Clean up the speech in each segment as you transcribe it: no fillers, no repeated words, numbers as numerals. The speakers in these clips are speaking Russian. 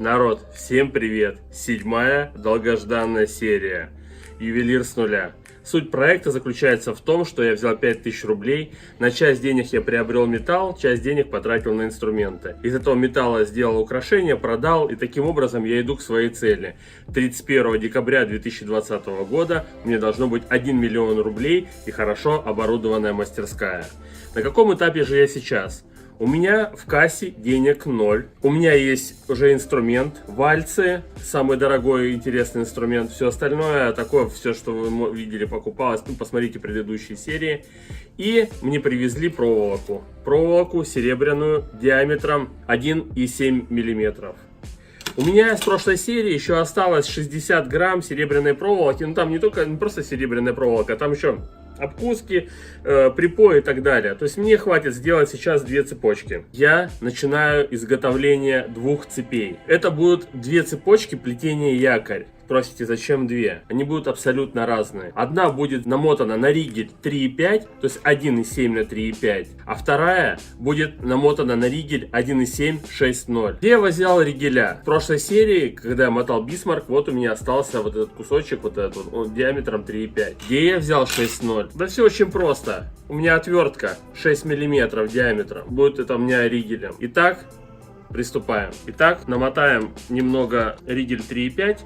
Народ, всем привет! 7-я долгожданная серия «Ювелир с нуля». Суть проекта заключается в том, что я взял 5000 рублей, на часть денег я приобрел металл, часть денег потратил на инструменты. Из этого металла сделал украшения, продал, и таким образом я иду к своей цели. 31 декабря 2020 года мне должно быть 1 миллион рублей и хорошо оборудованная мастерская. На каком этапе же я сейчас? У меня в кассе денег 0. У меня есть уже инструмент, вальцы, самый дорогой и интересный инструмент. Все остальное, такое, все, что вы видели, покупалось, посмотрите предыдущие серии. И мне привезли проволоку. Проволоку серебряную диаметром 1,7 мм. У меня с прошлой серии еще осталось 60 грамм серебряной проволоки. Ну там не просто серебряная проволока, там еще обкуски, припои и так далее. То есть мне хватит сделать сейчас 2 цепочки. Я начинаю изготовление 2 цепей. Это будут 2 цепочки плетения якорь. Спросите, зачем 2? Они будут абсолютно разные. Одна будет намотана на ригель 3,5, то есть 1,7 на 3,5. А вторая будет намотана на ригель 1,7 6,0. Где я взял ригеля? В прошлой серии, когда я мотал Бисмарк, вот у меня остался вот этот кусочек, вот этот, он диаметром 3,5. Где я взял 6,0? Да все очень просто. У меня отвертка 6 мм диаметром. Будет это у меня ригелем. Итак, приступаем. Итак, намотаем немного ригель 3,5.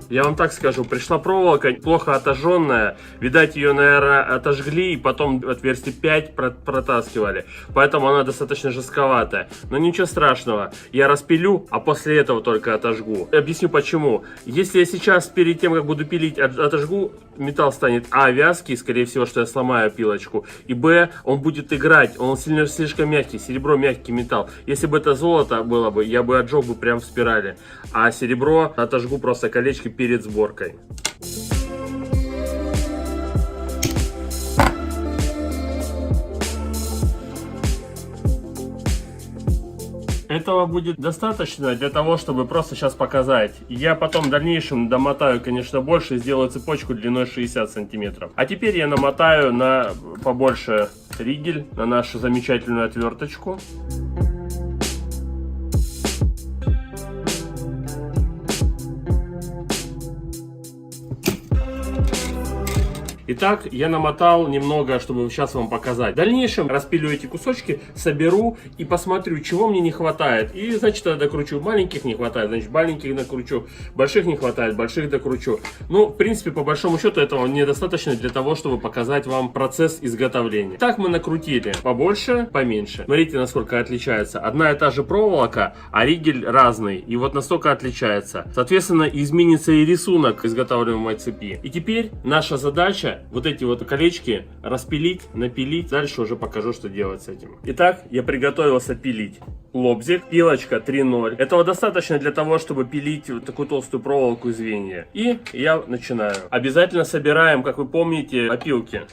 Я вам так скажу, пришла проволока плохо отожженная, видать ее, наверное, отожгли и потом отверстие 5 протаскивали, поэтому она достаточно жестковатая. Но ничего страшного, я распилю, а после этого только отожгу. Объясню почему. Если я сейчас перед тем, как буду пилить, отожгу, металл станет вязкий, скорее всего, что я сломаю пилочку, и он будет играть, он слишком мягкий, серебро мягкий металл. Если бы это золото было бы, я бы отжег бы прям в спирали, а серебро отожгу просто колечки перед сборкой. Этого будет достаточно для того, чтобы просто сейчас показать. Я потом в дальнейшем домотаю, конечно, больше, сделаю цепочку длиной 60 сантиметров. А теперь я намотаю на побольше ригель, на нашу замечательную отверточку. Итак, я намотал немного, чтобы сейчас вам показать. В дальнейшем распилю эти кусочки, соберу и посмотрю, чего мне не хватает. И, значит, я докручу. Маленьких не хватает, значит, маленьких докручу. Больших не хватает, больших докручу. Ну, в принципе, по большому счету, этого недостаточно для того, чтобы показать вам процесс изготовления. Так мы накрутили. Побольше, поменьше. Смотрите, насколько отличается. Одна и та же проволока, а ригель разный. И вот настолько отличается. Соответственно, изменится и рисунок изготавливаемой цепи. И теперь наша задача вот эти вот колечки распилить, напилить. Дальше уже покажу, что делать с этим. Итак, я приготовился пилить лобзик. Пилочка 3.0. Этого достаточно для того, чтобы пилить вот такую толстую проволоку и звенья. И я начинаю. Обязательно собираем, как вы помните, опилки.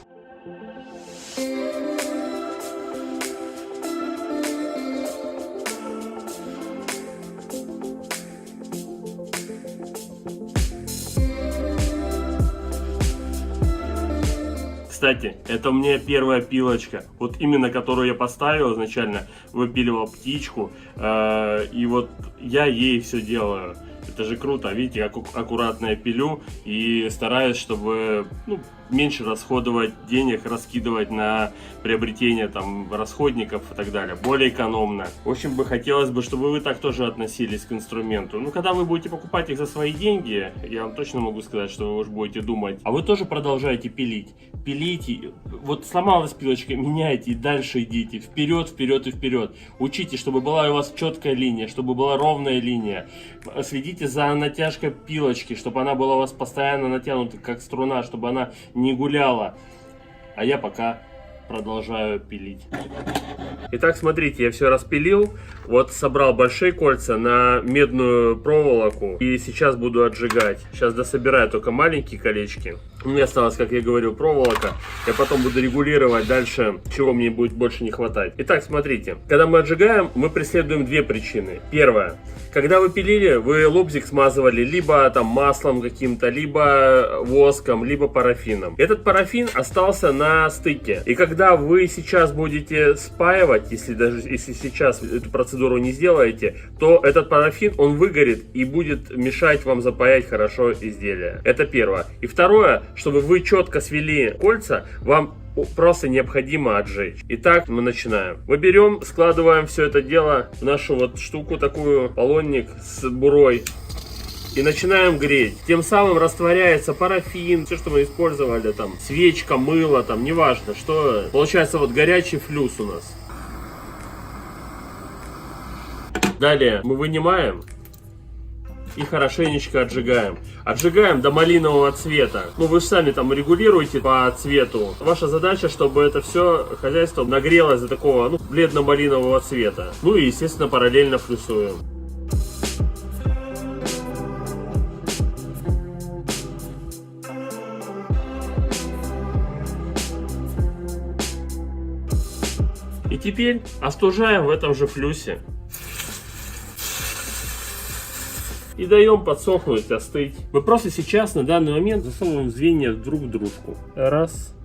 Кстати, это у меня первая пилочка, вот именно которую я поставил изначально, выпиливал птичку, и вот я ей все делаю. Это же круто, видите, как аккуратно я пилю и стараюсь, чтобы меньше расходовать денег, раскидывать на приобретение там расходников и так далее, более экономно. В общем, хотелось бы, чтобы вы так тоже относились к инструменту. Ну, когда вы будете покупать их за свои деньги, я вам точно могу сказать, что вы уже будете думать, а вы тоже продолжаете пилить. Пилите, вот сломалась пилочка, меняйте и дальше идите, вперед, вперед и вперед. Учите, чтобы была у вас четкая линия, чтобы была ровная линия. Следите за натяжкой пилочки, чтобы она была у вас постоянно натянута, как струна, чтобы она не гуляла. А я пока продолжаю пилить. Итак, смотрите, я все распилил. Вот собрал большие кольца на медную проволоку. И сейчас буду отжигать. Сейчас дособираю только маленькие колечки. У меня осталось, как я говорил, проволока. Я потом буду регулировать дальше, чего мне будет больше не хватать. Итак, смотрите. Когда мы отжигаем, мы преследуем две причины. Первая. Когда вы пилили, вы лобзик смазывали либо там маслом каким-то, либо воском, либо парафином. Этот парафин остался на стыке. И когда вы сейчас будете спаивать, если сейчас эту процедуру не сделаете, то этот парафин, он выгорит и будет мешать вам запаять хорошо изделие. Это первое. И второе, чтобы вы четко свели кольца, вам просто необходимо отжечь. Итак, мы начинаем. Мы берем, складываем все это дело в нашу вот штуку, такую полонник с бурой. И начинаем греть. Тем самым растворяется парафин, все, что мы использовали, там, свечка, мыло, там, неважно, что. Получается вот горячий флюс у нас. Далее мы вынимаем и хорошенечко отжигаем. Отжигаем до малинового цвета. Ну, вы же сами там регулируете по цвету. Ваша задача, чтобы это все хозяйство нагрелось до такого, ну, бледно-малинового цвета. Ну и, естественно, параллельно флюсуем. И теперь остужаем в этом же флюсе. И даем подсохнуть, остыть. Мы просто сейчас на данный момент засовываем звенья друг в дружку. Раз,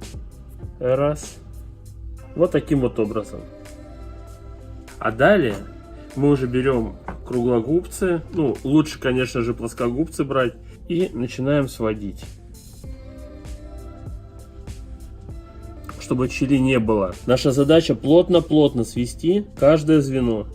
раз. Вот таким вот образом. А далее мы уже берем круглогубцы. Ну, лучше, конечно же, плоскогубцы брать. И начинаем сводить. Чтобы щели не было. Наша задача плотно-плотно свести каждое звено.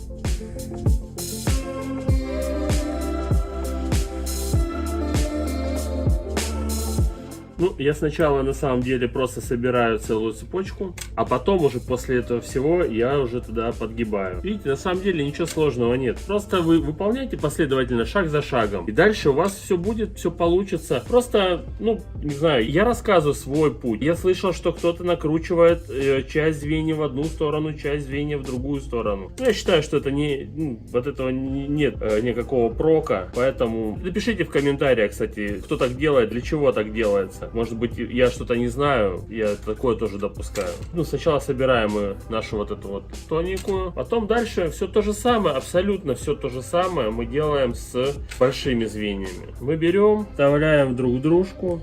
Ну, я сначала на самом деле просто собираю целую цепочку, а потом уже после этого всего я уже туда подгибаю. Видите, на самом деле ничего сложного нет. Просто вы выполняете последовательно, шаг за шагом. И дальше у вас все будет, все получится. Просто, ну, не знаю, я рассказываю свой путь. Я слышал, что кто-то накручивает часть звеньев в одну сторону, часть звеньев в другую сторону. Но я считаю, что это от этого нет никакого прока. Поэтому напишите в комментариях, кстати, кто так делает, для чего так делается. Может быть, я что-то не знаю, я такое тоже допускаю. Ну, сначала собираем мы нашу вот эту вот тоненькую, потом дальше все то же самое, абсолютно все то же самое мы делаем с большими звеньями. Мы берем, вставляем друг в дружку,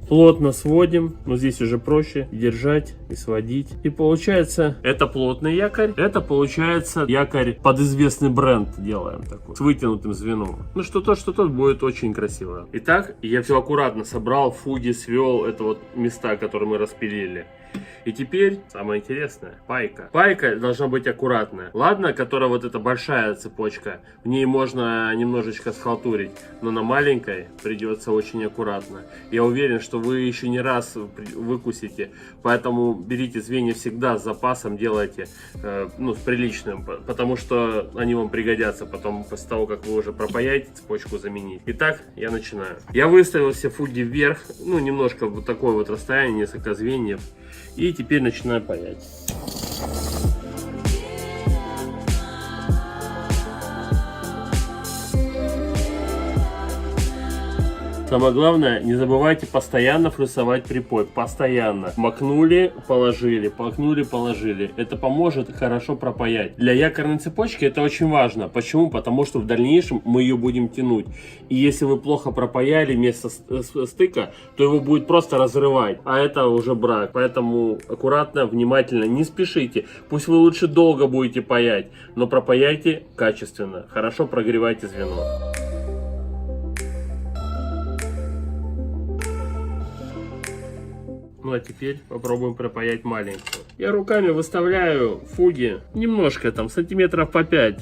плотно сводим, но здесь уже проще держать и сводить. И получается, это плотный якорь, это получается якорь под известный бренд делаем такой, с вытянутым звеном. Ну что тот будет очень красиво. Итак, я все аккуратно собрал, фуги свел, это вот места, которые мы распилили. И теперь самое интересное, пайка. Пайка должна быть аккуратная. Ладно, которая вот эта большая цепочка, в ней можно немножечко схалтурить, но на маленькой придется очень аккуратно. Я уверен, что вы еще не раз выкусите, поэтому берите звенья всегда с запасом, делайте, ну, с приличным, потому что они вам пригодятся потом, после того, как вы уже пропаяете, цепочку заменить. Итак, я начинаю. Я выставил все фуги вверх, ну, немножко вот такое вот расстояние, несколько звеньев. И теперь начинаю паять. Самое главное, не забывайте постоянно флюсовать припой. Постоянно. Макнули, положили, макнули, положили. Это поможет хорошо пропаять. Для якорной цепочки это очень важно. Почему? Потому что в дальнейшем мы ее будем тянуть. И если вы плохо пропаяли место стыка, то его будет просто разрывать. А это уже брак. Поэтому аккуратно, внимательно, не спешите. Пусть вы лучше долго будете паять, но пропаяйте качественно. Хорошо прогревайте звено. Ну а теперь попробуем пропаять маленькую. Я руками выставляю фуги немножко, там сантиметров по 5.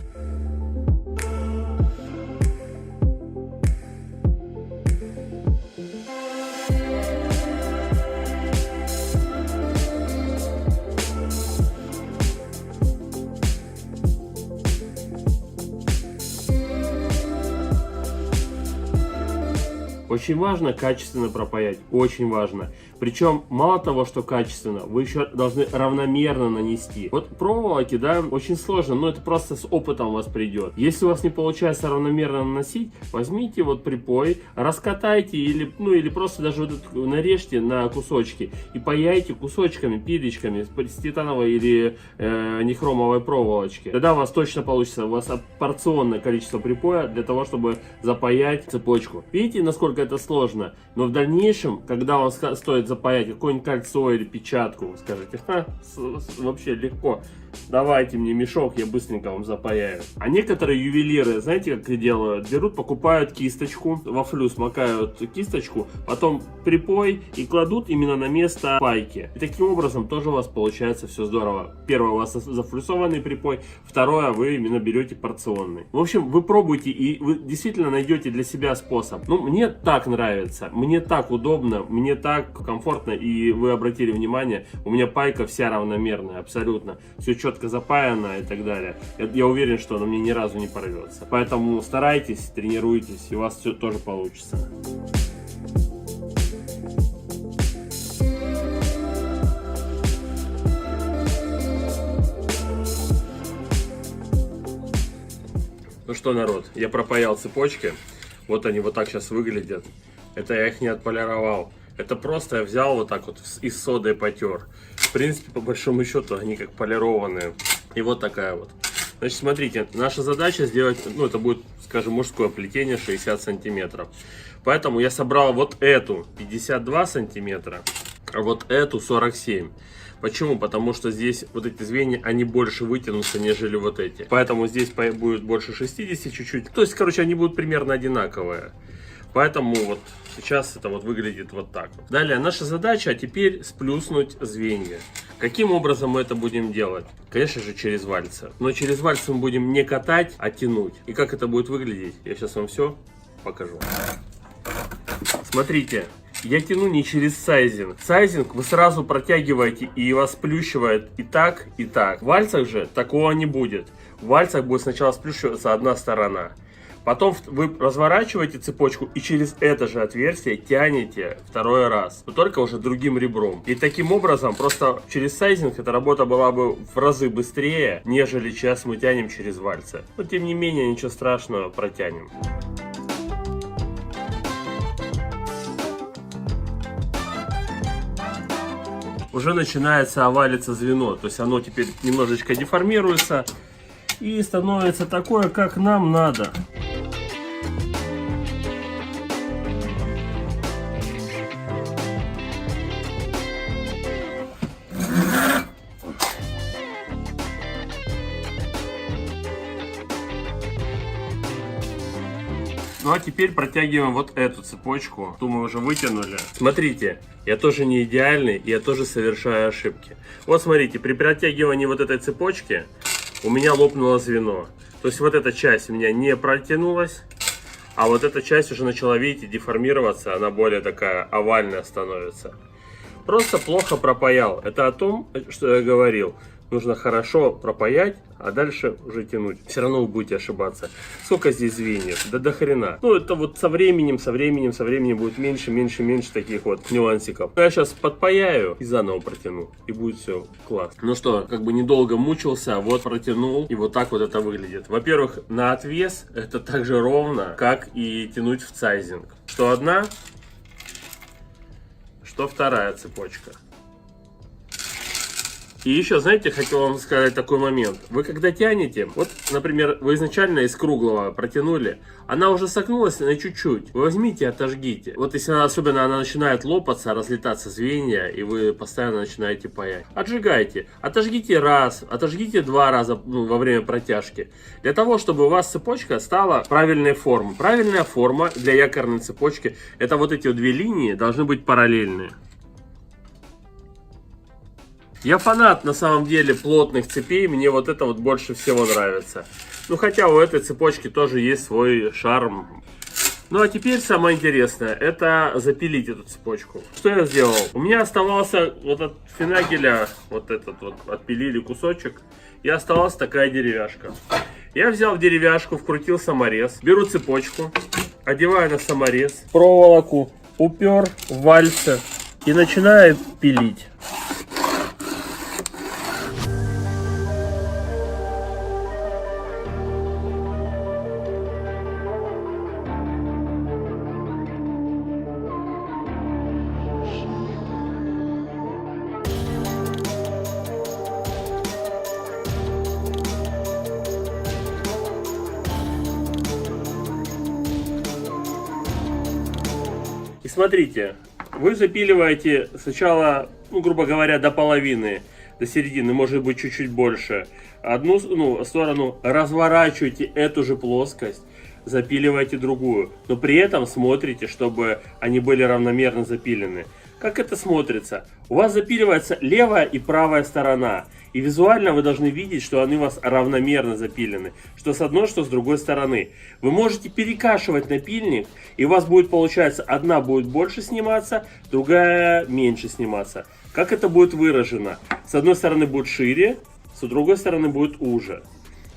Очень важно качественно пропаять, очень важно. Причем мало того, что качественно, вы еще должны равномерно нанести. Вот проволоки, да, очень сложно, но это просто с опытом у вас придет. Если у вас не получается равномерно наносить, возьмите вот припой, раскатайте или просто даже вот это нарежьте на кусочки и паяйте кусочками, пилечками с титановой или нехромовой проволочки. Тогда у вас точно получится, у вас порционное количество припоя для того, чтобы запаять цепочку. Видите, насколько это сложно? Но в дальнейшем, когда вам стоит запаять какое-нибудь кольцо или печатку, вы скажете, вообще легко. Давайте мне мешок, я быстренько вам запаяю. А некоторые ювелиры, знаете, как делают? Берут, покупают кисточку, во флюс макают кисточку, потом припой и кладут именно на место пайки. И таким образом тоже у вас получается все здорово. Первое, у вас зафлюсованный припой, второе, вы именно берете порционный. В общем, вы пробуйте и вы действительно найдете для себя способ. Ну, мне так нравится, мне так удобно, мне так комфортно, и вы обратили внимание, у меня пайка вся равномерная, абсолютно. Все четко запаяно и так далее. Я уверен, что она мне ни разу не порвется. Поэтому старайтесь, тренируйтесь, и у вас все тоже получится. Ну что, народ, я пропаял цепочки. Вот они вот так сейчас выглядят. Это я их не отполировал. Это просто я взял вот так вот и с содой потер. В принципе, по большому счету, они как полированные. И вот такая вот. Значит, смотрите, наша задача сделать, ну, это будет, скажем, мужское плетение 60 сантиметров. Поэтому я собрал вот эту 52 сантиметра, а вот эту 47. Почему? Потому что здесь вот эти звенья, они больше вытянутся, нежели вот эти. Поэтому здесь будет больше 60 чуть-чуть. То есть, короче, они будут примерно одинаковые. Поэтому вот сейчас это вот выглядит вот так вот. Далее, наша задача теперь сплюснуть звенья. Каким образом мы это будем делать? Конечно же, через вальцы. Но через вальцы мы будем не катать, а тянуть. И как это будет выглядеть, я сейчас вам все покажу. Смотрите, я тяну не через сайзинг. Сайзинг вы сразу протягиваете и вас сплющивает и так, и так. В вальцах же такого не будет. В вальцах будет сначала сплющиваться одна сторона. Потом вы разворачиваете цепочку и через это же отверстие тянете второй раз, но только уже другим ребром. И таким образом, просто через сайзинг эта работа была бы в разы быстрее, нежели сейчас мы тянем через вальцы. Но тем не менее, ничего страшного, протянем. Уже начинается овалиться звено, то есть оно теперь немножечко деформируется и становится такое, как нам надо. Ну а теперь протягиваем вот эту цепочку, ту мы уже вытянули. Смотрите, я тоже не идеальный, я тоже совершаю ошибки. Вот смотрите, при протягивании вот этой цепочки у меня лопнуло звено. То есть вот эта часть у меня не протянулась, а вот эта часть уже начала, видите, деформироваться, она более такая овальная становится. Просто плохо пропаял. Это о том, что я говорил. Нужно хорошо пропаять, а дальше уже тянуть. Все равно вы будете ошибаться. Сколько здесь звеньев? Да до хрена. Ну, это вот со временем будет меньше таких вот нюансиков. Я сейчас подпаяю и заново протяну. И будет все классно. Ну что, как бы недолго мучился, вот протянул. И вот так вот это выглядит. Во-первых, на отвес это так же ровно, как и тянуть в сайзинг. Что одна, что вторая цепочка. И еще, знаете, хотел вам сказать такой момент. Вы когда тянете, вот, например, вы изначально из круглого протянули, она уже согнулась на чуть-чуть. Вы возьмите и отожгите. Вот если особенно она начинает лопаться, разлетаться звенья, и вы постоянно начинаете паять. Отжигайте. Отожгите раз, отожгите два раза во время протяжки. Для того, чтобы у вас цепочка стала правильной формы. Правильная форма для якорной цепочки, это вот эти вот две линии должны быть параллельные. Я фанат, на самом деле, плотных цепей, мне вот это вот больше всего нравится. Ну, хотя у этой цепочки тоже есть свой шарм. Ну, а теперь самое интересное, это запилить эту цепочку. Что я сделал? У меня оставался вот от финагеля, вот этот вот, отпилили кусочек, и оставалась такая деревяшка. Я взял деревяшку, вкрутил саморез, беру цепочку, одеваю на саморез, проволоку, упер в вальцы. и начинаю пилить. И смотрите, вы запиливаете сначала, ну, грубо говоря, до половины, до середины, может быть чуть-чуть больше. Одну сторону разворачиваете эту же плоскость, запиливаете другую, но при этом смотрите, чтобы они были равномерно запилены. Как это смотрится? У вас запиливается левая и правая сторона. И визуально вы должны видеть, что они у вас равномерно запилены. Что с одной, что с другой стороны. Вы можете перекашивать напильник, и у вас будет получаться, одна будет больше сниматься, другая меньше сниматься. Как это будет выражено? С одной стороны будет шире, с другой стороны будет уже.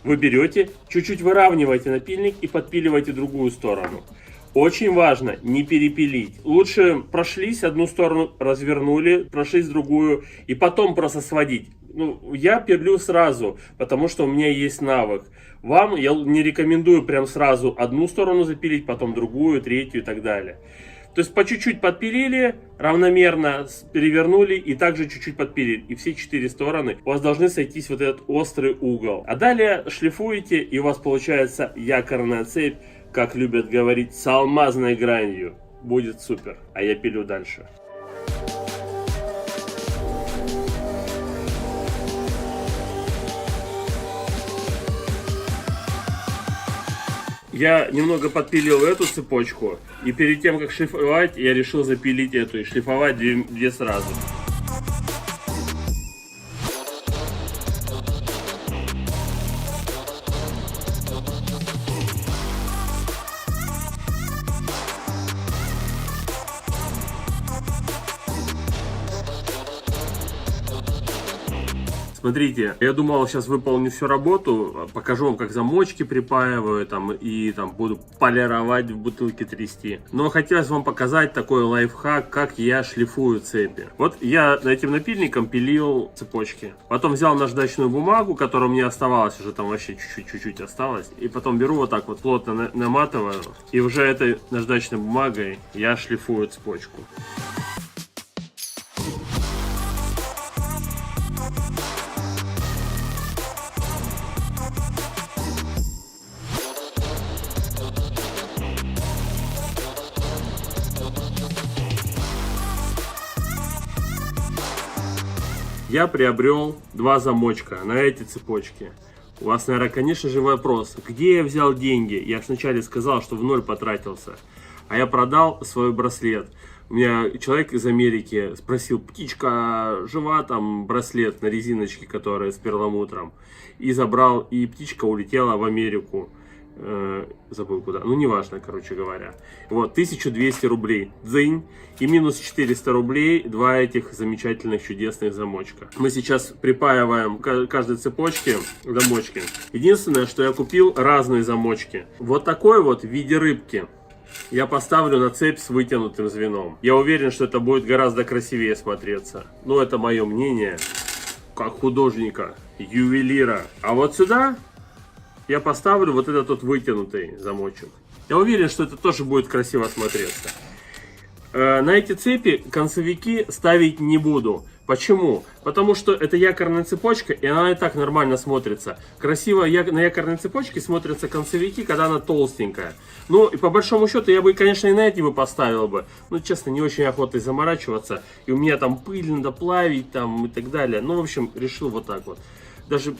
Вы берете, чуть-чуть выравниваете напильник и подпиливаете другую сторону. Очень важно не перепилить. Лучше прошлись одну сторону, развернули, прошлись другую и потом просто сводить. Ну, я пилю сразу, потому что у меня есть навык. Вам я не рекомендую прям сразу одну сторону запилить, потом другую, третью и так далее. То есть по чуть-чуть подпилили, равномерно перевернули и также чуть-чуть подпилили. И все 4 стороны у вас должны сойтись вот этот острый угол. А далее шлифуете, и у вас получается якорная цепь, как любят говорить, с алмазной гранью. Будет супер. А я пилю дальше. Я немного подпилил эту цепочку, и перед тем, как шлифовать, я решил запилить эту и шлифовать две сразу. Смотрите, я думал, сейчас выполню всю работу, покажу вам, как замочки припаиваю, и буду полировать, в бутылке трясти. Но хотелось вам показать такой лайфхак, как я шлифую цепи. Вот я этим напильником пилил цепочки. Потом взял наждачную бумагу, которая у меня оставалась, уже там вообще чуть-чуть осталось. И потом беру вот так вот плотно наматываю, и уже этой наждачной бумагой я шлифую цепочку. Я приобрел 2 замочка на эти цепочки. У вас, наверное, конечно же вопрос, где я взял деньги? Я же вначале сказал, что в ноль потратился. А я продал свой браслет. У меня человек из Америки спросил: птичка жива, там браслет на резиночке, который с перламутром. И забрал, и птичка улетела в Америку. Забыл куда, ну неважно, короче говоря. Вот, 1200 рублей дзынь, и минус 400 рублей 2 этих замечательных чудесных замочка. Мы сейчас припаиваем к каждой цепочке замочки. Единственное, что я купил разные замочки. Вот такой вот в виде рыбки я поставлю на цепь с вытянутым звеном. Я уверен, что это будет гораздо красивее смотреться. Но это мое мнение, как художника, ювелира. А вот сюда я поставлю вот этот вот вытянутый замочек. Я уверен, что это тоже будет красиво смотреться. На эти цепи концевики ставить не буду. Почему? Потому что это якорная цепочка, и она и так нормально смотрится. Красиво на якорной цепочке смотрятся концевики, когда она толстенькая. Ну, и по большому счету, я бы, конечно, и на эти бы поставил бы. Но, честно, не очень охотой заморачиваться. И у меня там пыль надо плавить, там, и так далее. Ну, в общем, решил вот так вот. Даже,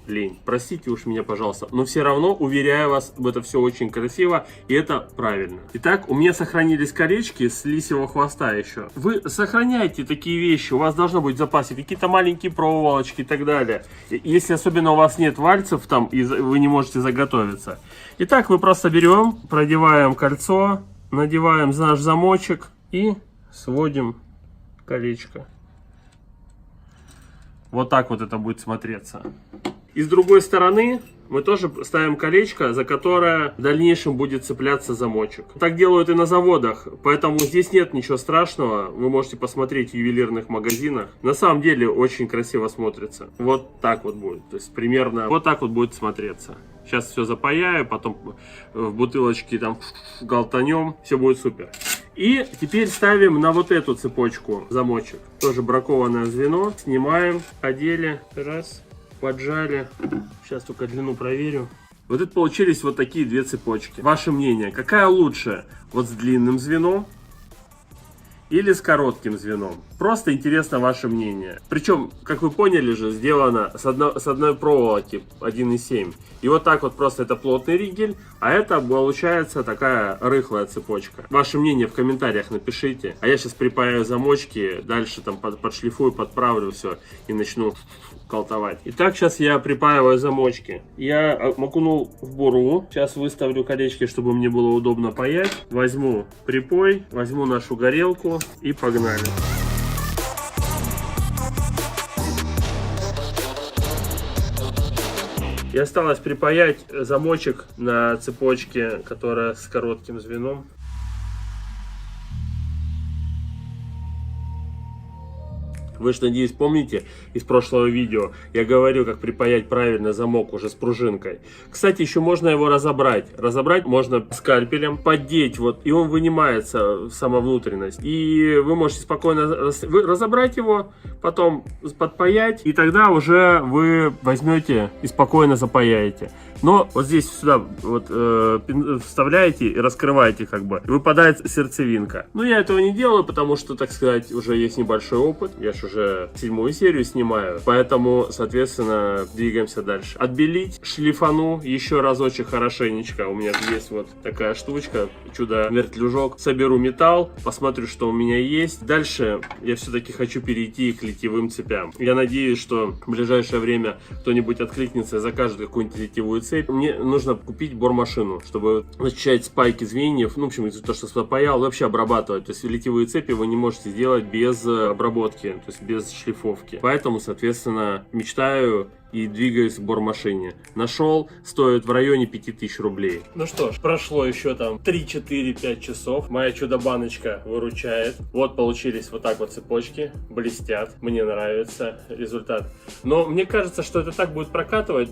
лень, простите уж меня, пожалуйста, но все равно, уверяю вас, это все очень красиво, и это правильно. Итак, у меня сохранились колечки с лисьего хвоста еще. Вы сохраняйте такие вещи, у вас должно быть в запасе какие-то маленькие проволочки и так далее. Если особенно у вас нет вальцев там, и вы не можете заготовиться. Итак, мы просто берем, продеваем кольцо, надеваем наш замочек и сводим колечко. Вот так вот это будет смотреться. И с другой стороны мы тоже ставим колечко, за которое в дальнейшем будет цепляться замочек. Так делают и на заводах, поэтому здесь нет ничего страшного. Вы можете посмотреть в ювелирных магазинах. На самом деле очень красиво смотрится. Вот так вот будет. То есть примерно вот так вот будет смотреться. Сейчас все запаяю, потом в бутылочке там галтанем. Все будет супер. И теперь ставим на вот эту цепочку замочек. Тоже бракованное звено. Снимаем, одели. Раз. Поджали. Сейчас только длину проверю. Вот это получились вот такие две цепочки. Ваше мнение, какая лучше? Вот с длинным звеном или с коротким звеном? Просто интересно ваше мнение. Причем, как вы поняли же, сделано с одной проволоки 1,7. И вот так вот просто это плотный ригель, а это получается такая рыхлая цепочка. Ваше мнение в комментариях напишите. А я сейчас припаяю замочки, дальше там подшлифую, подправлю все и начну колтовать. Итак, сейчас я припаиваю замочки. Я окунул в буру. Сейчас выставлю колечки, чтобы мне было удобно паять. Возьму припой, возьму нашу горелку и погнали. И осталось припаять замочек на цепочке, которая с коротким звеном. Вы же, надеюсь, помните из прошлого видео, я говорил, как припаять правильно замок уже с пружинкой. Кстати, еще можно его разобрать. Разобрать можно скальпелем, поддеть, вот, и он вынимается, сама внутренность. И вы можете спокойно разобрать его, потом подпаять, и тогда уже вы возьмете и спокойно запаяете. Но вот здесь сюда вот вставляете и раскрываете, как бы, и выпадает сердцевинка. Но я этого не делаю, потому что, так сказать, уже есть небольшой опыт. Я же уже 7-ю серию снимаю, поэтому, соответственно, двигаемся дальше. Отбелить, шлифану еще разочек хорошенечко. У меня есть вот такая штучка, чудо-вертлюжок. Соберу металл, посмотрю, что у меня есть. Дальше я все-таки хочу перейти к литьевым цепям. Я надеюсь, что в ближайшее время кто-нибудь откликнется и закажет какую-нибудь литьевую цепь. Мне нужно купить бормашину, чтобы начать спайки звеньев, ну, в общем, то, что запаял, вообще обрабатывать. То есть литьевые цепи вы не можете сделать без обработки, то есть без шлифовки. Поэтому, соответственно, мечтаю и двигаюсь к бормашине. Нашел, стоит в районе 5000 рублей. Ну что ж, прошло еще там 3-4-5 часов. Моя чудо-баночка выручает. Вот получились вот так вот цепочки. Блестят. Мне нравится результат. Но мне кажется, что это так будет прокатывать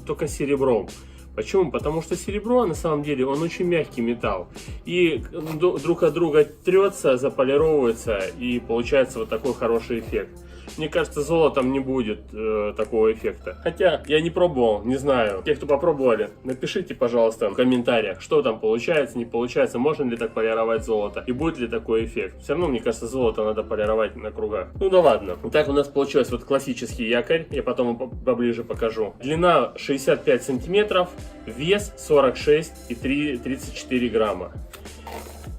только серебром. Почему? Потому что серебро, на самом деле, он очень мягкий металл. И друг от друга трется, заполировывается, и получается вот такой хороший эффект. Мне кажется, золотом не будет такого эффекта. Хотя я не пробовал, не знаю. Те, кто попробовали, напишите, пожалуйста, в комментариях, что там получается, не получается, можно ли так полировать золото и будет ли такой эффект. Все равно, мне кажется, золото надо полировать на кругах. Ну да ладно. Итак, у нас получилось вот классический якорь. Я потом поближе покажу. Длина 65 сантиметров, вес 46,34 грамма.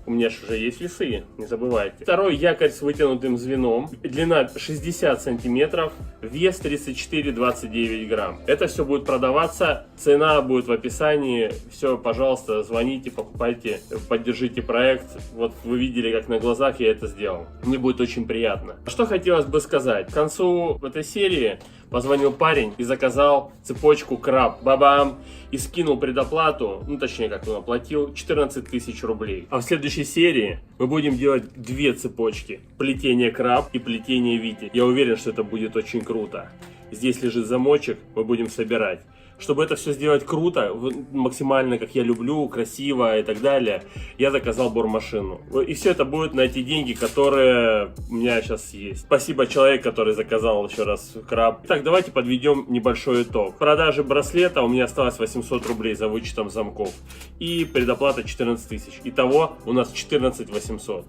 У меня же уже есть весы, не забывайте. Второй якорь с вытянутым звеном. Длина 60 сантиметров, вес 34,29 грамм. Это все будет продаваться, цена будет в описании. Все, пожалуйста, звоните, покупайте, поддержите проект. Вот вы видели, как на глазах я это сделал. Мне будет очень приятно. Что хотелось бы сказать. К концу этой серии позвонил парень и заказал цепочку краб. Бабам! И скинул предоплату, ну точнее как он оплатил, 14 тысяч рублей. А в следующей серии мы будем делать две цепочки. Плетение краб и плетение вити. Я уверен, что это будет очень круто. Здесь лежит замочек, мы будем собирать. Чтобы это все сделать круто, максимально как я люблю, красиво и так далее, я заказал бормашину. И все это будет на эти деньги, которые у меня сейчас есть. Спасибо человеку, который заказал еще раз краб. Итак, давайте подведем небольшой итог. В продаже браслета у меня осталось 800 рублей за вычетом замков. И предоплата 14 тысяч. Итого у нас 14 800.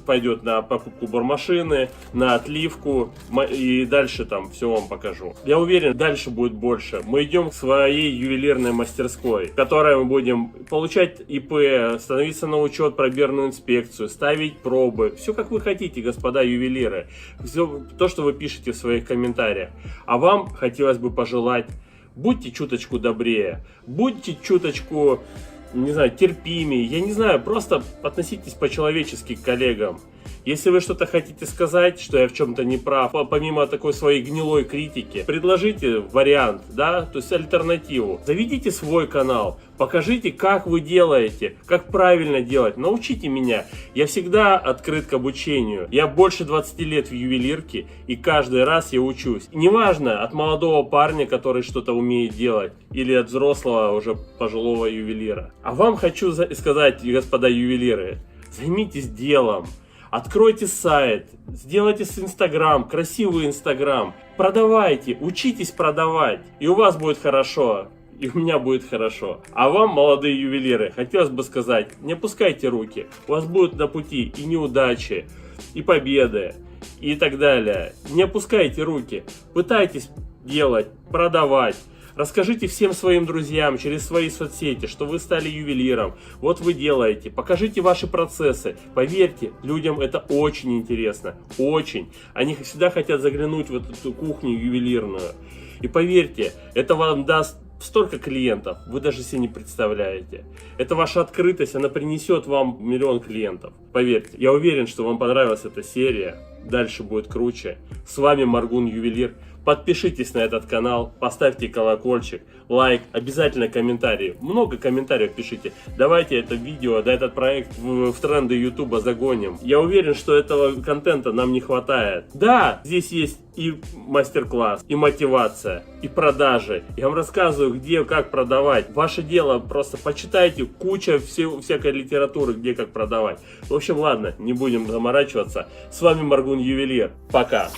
Пойдет на покупку бормашины, на отливку, и дальше там все вам покажу. Я уверен, дальше будет больше. Мы идем к своей ювелирной мастерской, в которой мы будем получать ИП, становиться на учет, пробирную инспекцию, ставить пробы. Все как вы хотите, господа ювелиры. Все то, что вы пишете в своих комментариях. А вам хотелось бы пожелать: будьте чуточку добрее, будьте чуточку, не знаю, терпимее, я не знаю, просто относитесь по-человечески к коллегам. Если вы что-то хотите сказать, что я в чем-то не прав, помимо такой своей гнилой критики, предложите вариант, да, то есть альтернативу. Заведите свой канал, покажите, как вы делаете, как правильно делать, научите меня. Я всегда открыт к обучению. Я больше 20 лет в ювелирке, и каждый раз я учусь. И неважно, от молодого парня, который что-то умеет делать, или от взрослого, уже пожилого ювелира. А вам хочу сказать, господа ювелиры, займитесь делом. Откройте сайт, сделайте с Инстаграм, красивый Инстаграм. Продавайте, учитесь продавать, и у вас будет хорошо. И у меня будет хорошо. А вам, молодые ювелиры, хотелось бы сказать, не опускайте руки. У вас будут на пути и неудачи, и победы, и так далее. Не опускайте руки. Пытайтесь делать, продавать. Расскажите всем своим друзьям через свои соцсети, что вы стали ювелиром. Вот вы делаете. Покажите ваши процессы. Поверьте, людям это очень интересно. Очень. Они всегда хотят заглянуть в эту кухню ювелирную. И поверьте, это вам даст столько клиентов, вы даже себе не представляете. Это ваша открытость, она принесет вам миллион клиентов. Поверьте, я уверен, что вам понравилась эта серия. Дальше будет круче. С вами Маргун Ювелир. Подпишитесь на этот канал, поставьте колокольчик, лайк, обязательно комментарии. Много комментариев пишите. Давайте это видео, да, этот проект в тренды Ютуба загоним. Я уверен, что этого контента нам не хватает. Да, здесь есть и мастер-класс, и мотивация, и продажи. Я вам рассказываю, где, как продавать. Ваше дело, просто почитайте, куча всякой литературы, где, как продавать. В общем, ладно, не будем заморачиваться. С вами Маргун Ювелир. Пока.